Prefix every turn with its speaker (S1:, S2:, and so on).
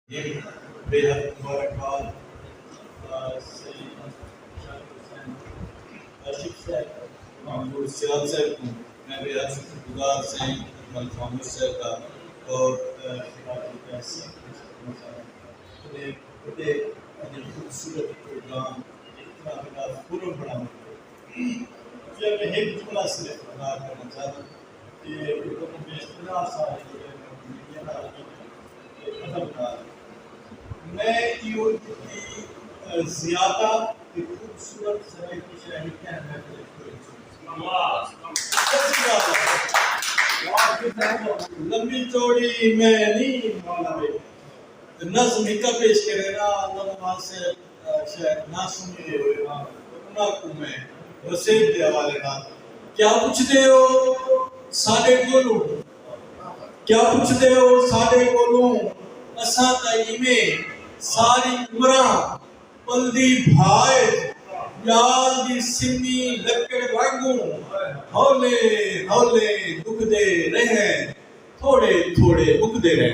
S1: یہ بے حد مبارکباد سید حسین آشف صاحب محمود سیاد صاحب کو میں بے حد شکر گزار سید اکمل خاموش صاحب کا اور بڑے خوبصورت پروگرام اتنا بڑا فورم بنا میں ایک جملہ صرف ادا کرنا چاہتا ہوں کہ میں اتنا سارے میں یہ زیادہ خوبصورت سرائی کی شاعری کہنا لمبی چوڑی میں نہیں مولا نظم ہی کا پیش کرے نا اللہ سے شاید نہ سنی ہوئے انہاں کو میں وسیع دے حوالے نہ کیا پوچھ دے ہو ساڈے کولوں کیا پوچھ دے ہو ساڈے کولوں اساں تائی میں ساری عمراں پلدی بھائے یال دی سنی لکڑ وانگوں ہولے ہولے دکھ دے رہے تھوڑے تھوڑے اگدے رہے